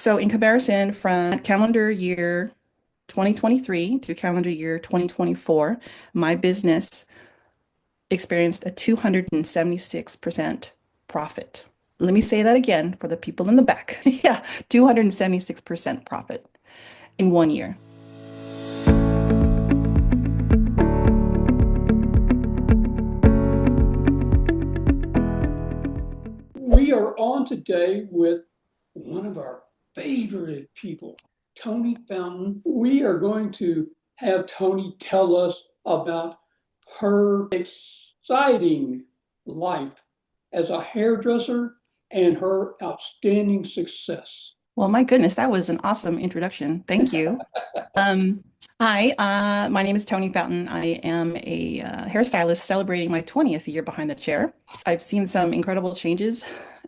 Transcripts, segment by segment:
So in comparison from calendar year 2023 to calendar year 2024, my business experienced a 276% profit. Let me say that again for the people in the back. Yeah, 276% profit in 1 year. We are on today with one of our favorite people, Toni Fountain. We are going to have Toni tell us about her exciting life as a hairdresser and her outstanding success. Well, my goodness, that was an awesome introduction. Thank you. Um, Hi, my name is Toni Fountain. I am a hairstylist celebrating my 20th year behind the chair. I've seen some incredible changes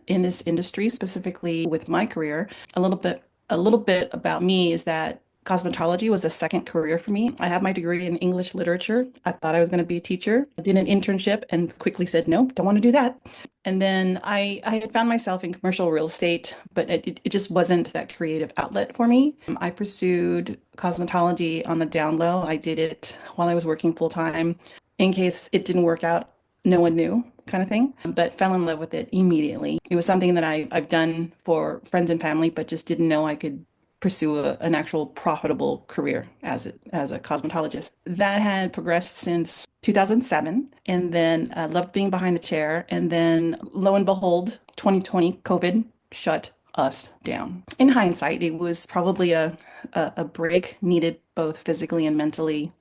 in this industry, specifically with my career. A little bit about me is that cosmetology was a second career for me. I have my degree in English literature. I thought I was going to be a teacher. I did an internship and quickly said, nope, don't want to do that. And then I had found myself in commercial real estate, but it just wasn't that creative outlet for me. I pursued cosmetology on the down low. I did it while I was working full time. In case it didn't work out, no one knew kind of thing, but fell in love with it immediately. It was something that I've done for friends and family, but just didn't know I could pursue an actual profitable career as a cosmetologist. That had progressed since 2007, and then loved being behind the chair. And then lo and behold, 2020 COVID shut us down. In hindsight, it was probably a break needed both physically and mentally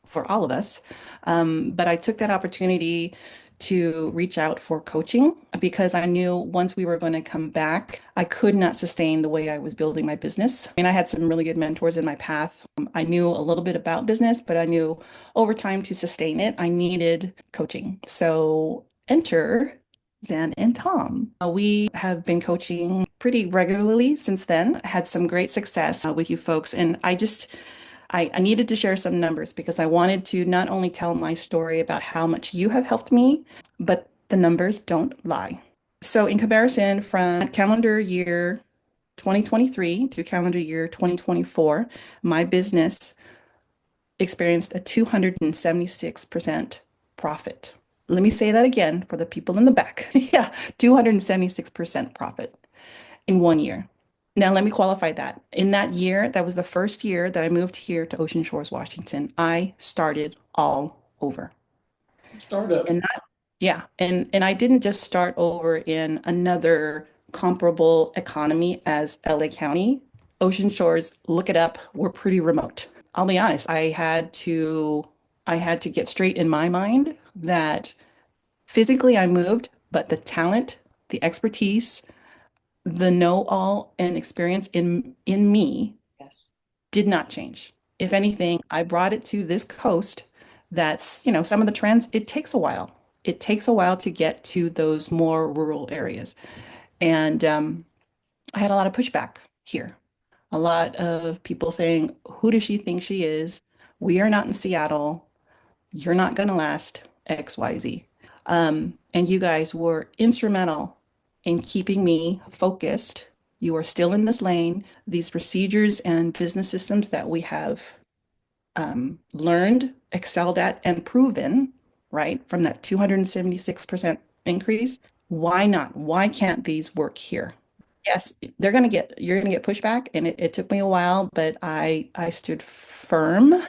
for all of us. But I took that opportunity to reach out for coaching because I knew once we were going to come back, I could not sustain the way I was building my business. And I had some really good mentors in my path. I knew a little bit about business, but I knew over time to sustain it, I needed coaching. So enter Zan and Tom. We have been coaching pretty regularly since then, had some great success with you folks. And I needed to share some numbers because I wanted to not only tell my story about how much you have helped me, but the numbers don't lie. So in comparison from calendar year 2023 to calendar year 2024, my business experienced a 276% profit. Let me say that again for the people in the back. Yeah, 276% profit in 1 year. Now, let me qualify that. In that year, that was the first year that I moved here to Ocean Shores, Washington. I started all over. Startup. And not, yeah, and I didn't just start over in another comparable economy as LA County. Ocean Shores, look it up, we're pretty remote. I'll be honest, I had to get straight in my mind that physically I moved, but the talent, the expertise, the know-all and experience in me Yes. did not change. If Yes. anything, I brought it to this coast that's, some of the trends, it takes a while. It takes a while to get to those more rural areas. And I had a lot of pushback here. A lot of people saying, who does she think she is? We are not in Seattle. You're not going to last XYZ. And you guys were instrumental in keeping me focused. You are still in this lane. These procedures and business systems that we have learned, excelled at, and proven, right, from that 276% increase. Why not? Why can't these work here? Yes, you're gonna get pushback, and it took me a while, but I stood firm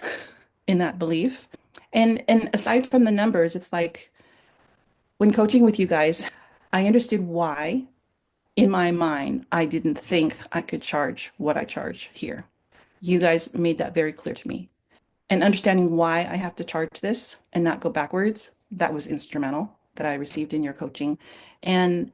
in that belief. And aside from the numbers, it's like when coaching with you guys, I understood why in my mind I didn't think I could charge what I charge here. You guys made that very clear to me. And understanding why I have to charge this and not go backwards, that was instrumental that I received in your coaching. And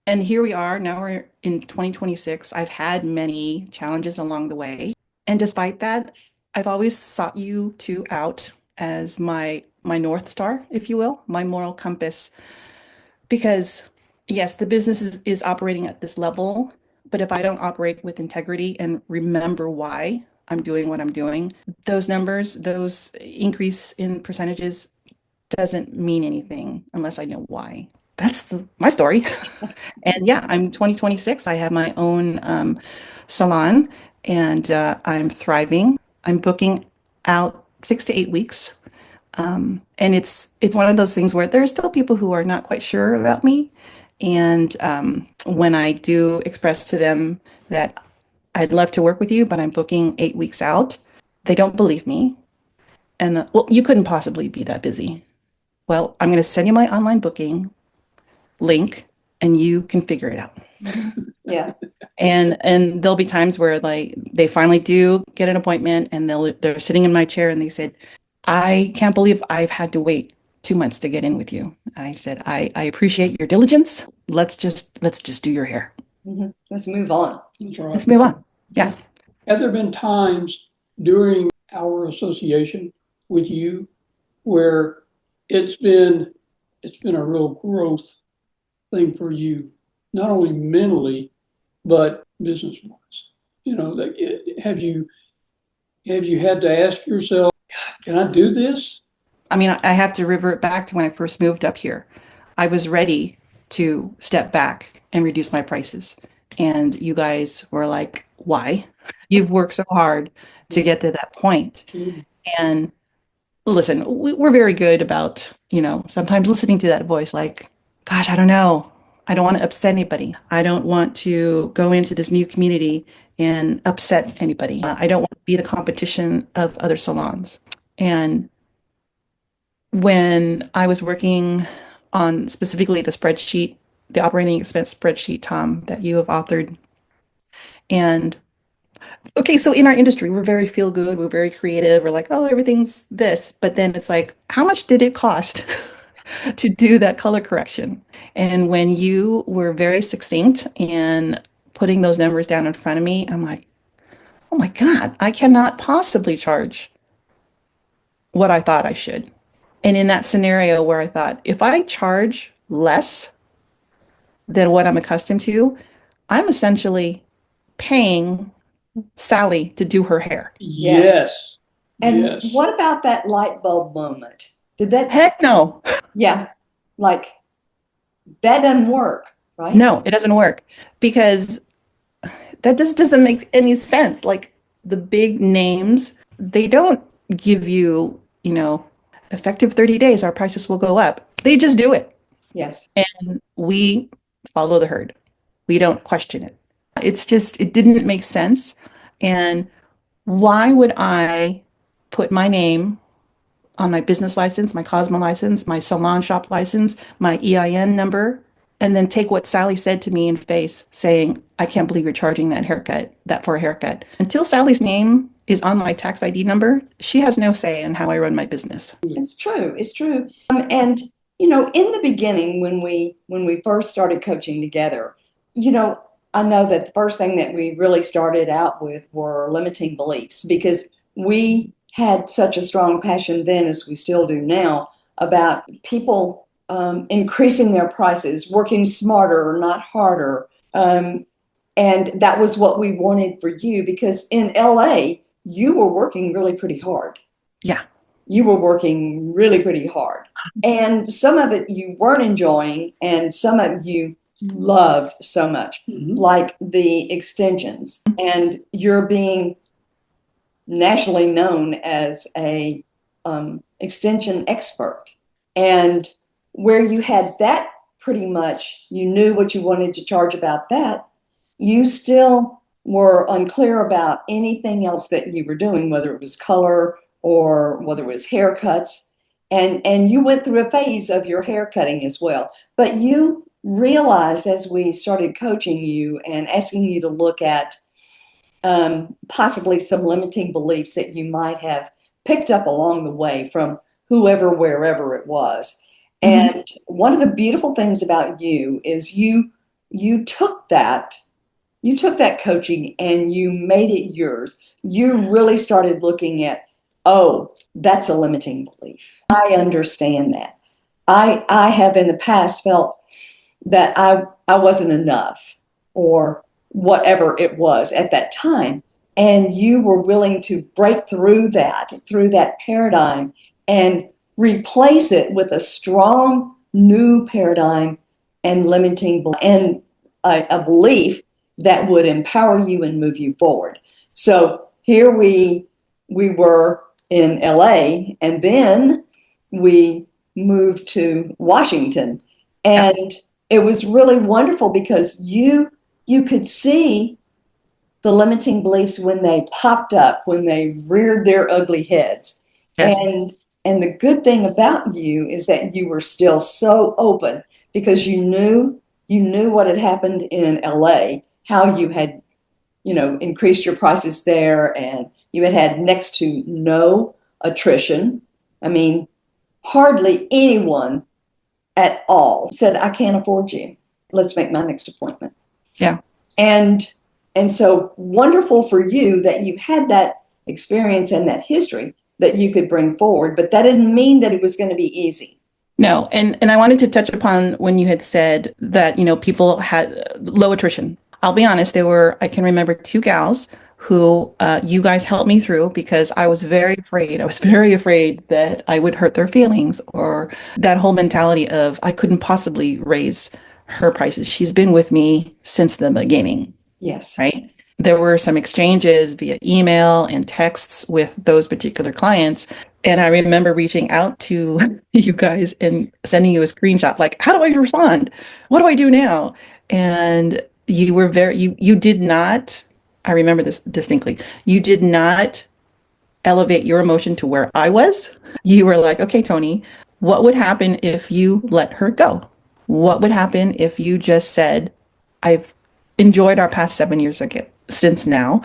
and here we are, now we're in 2026. I've had many challenges along the way. And despite that, I've always sought you two out as my North Star, if you will, my moral compass. Because yes, the business is operating at this level, but if I don't operate with integrity and remember why I'm doing what I'm doing, those numbers, those increase in percentages doesn't mean anything unless I know why. That's my story. And yeah, I'm 2026. I have my own salon, and I'm thriving. I'm booking out 6 to 8 weeks. And it's one of those things where there are still people who are not quite sure about me. And when I do express to them that I'd love to work with you, but I'm booking 8 weeks out, they don't believe me. And well, you couldn't possibly be that busy. Well, I'm going to send you my online booking link and you can figure it out. Yeah. And there'll be times where like they finally do get an appointment and they're sitting in my chair and they said, I can't believe I've had to wait 2 months to get in with you. And I said, I appreciate your diligence. Let's just do your hair. Let's move on. That's right. Let's move on. Yeah. Have there been times during our association with you where it's been a real growth thing for you, not only mentally, but business-wise? You know, like, have you had to ask yourself, God, can I do this? I mean, I have to revert back to when I first moved up here. I was ready to step back and reduce my prices. And you guys were like, why? You've worked so hard to get to that point. And listen, we're very good about, sometimes listening to that voice like, gosh, I don't know. I don't want to upset anybody. I don't want to go into this new community and upset anybody. I don't want to be the competition of other salons. And when I was working on specifically the spreadsheet, the operating expense spreadsheet, Tom, that you have authored. And okay, so in our industry, we're very feel good, we're very creative, we're like, oh, everything's this. But then it's like, how much did it cost to do that color correction? And when you were very succinct and putting those numbers down in front of me, I'm like, oh my God, I cannot possibly charge what I thought I should. And in that scenario where I thought, if I charge less than what I'm accustomed to, I'm essentially paying Sally to do her hair. Yes. And Yes. what about that light bulb moment? Did that? Heck no. Yeah. Like that doesn't work, right? No, it doesn't work because that just doesn't make any sense. Like the big names, they don't give you, effective 30 days, our prices will go up. They just do it. Yes. And we follow the herd. We don't question it. It didn't make sense. And why would I put my name on my business license, my Cosmo license, my salon shop license, my EIN number, and then take what Sally said to me in face saying, I can't believe you're charging that for a haircut. Until Sally's name is on my tax ID number, she has no say in how I run my business. It's true. It's true. And in the beginning, when we first started coaching together, I know that the first thing that we really started out with were limiting beliefs, because we had such a strong passion then, as we still do now, about people increasing their prices, working smarter, not harder. And that was what we wanted for you, because in LA, you were working really pretty hard. Yeah. You were working really pretty hard. And some of it you weren't enjoying, and some of you loved so much, like the extensions. And you're being nationally known as a extension expert. And where you had that pretty much, you knew what you wanted to charge about that, you still were unclear about anything else that you were doing, whether it was color or whether it was haircuts. And you went through a phase of your haircutting as well. But you realized, as we started coaching you and asking you to look at possibly some limiting beliefs that you might have picked up along the way from whoever, wherever it was. And one of the beautiful things about you is you took that coaching and you made it yours. You really started looking at, oh, that's a limiting belief. I understand that. I have in the past felt that I wasn't enough, or whatever it was at that time. And you were willing to break through that paradigm and replace it with a strong new paradigm and limiting and a belief that would empower you and move you forward. So here we were in LA, and then we moved to Washington. And it was really wonderful because you could see the limiting beliefs when they popped up, when they reared their ugly heads. Yeah. And the good thing about you is that you were still so open because you knew what had happened in LA, how you had, increased your prices there, and you had next to no attrition. I mean, hardly anyone at all said, I can't afford you. Let's make my next appointment. Yeah. And so wonderful for you that you had that experience and that history that you could bring forward, but that didn't mean that it was going to be easy. No, and I wanted to touch upon when you had said that, people had low attrition. I'll be honest, I can remember two gals who you guys helped me through because I was very afraid. I was very afraid that I would hurt their feelings, or that whole mentality of I couldn't possibly raise her prices. She's been with me since the beginning. Yes. Right? There were some exchanges via email and texts with those particular clients. And I remember reaching out to you guys and sending you a screenshot, like, how do I respond? What do I do now? And you were you did not, I remember this distinctly, you did not elevate your emotion to where I was. You were like, okay, Toni, what would happen if you let her go? What would happen if you just said, I've enjoyed our past 7 years since now.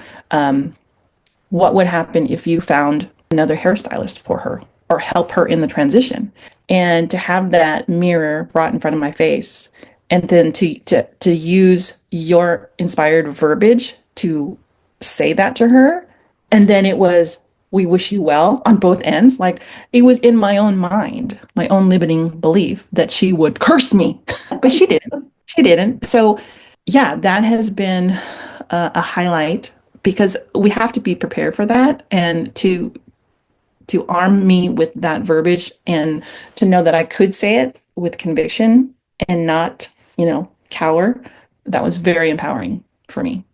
What would happen if you found another hairstylist for her or help her in the transition? And to have that mirror brought in front of my face, and then to use your inspired verbiage to say that to her, and then it was, we wish you well on both ends. Like, it was in my own mind, my own limiting belief that she would curse me, but she didn't. She didn't. So yeah, that has been a highlight because we have to be prepared for that, and to arm me with that verbiage and to know that I could say it with conviction and not, cower. That was very empowering for me.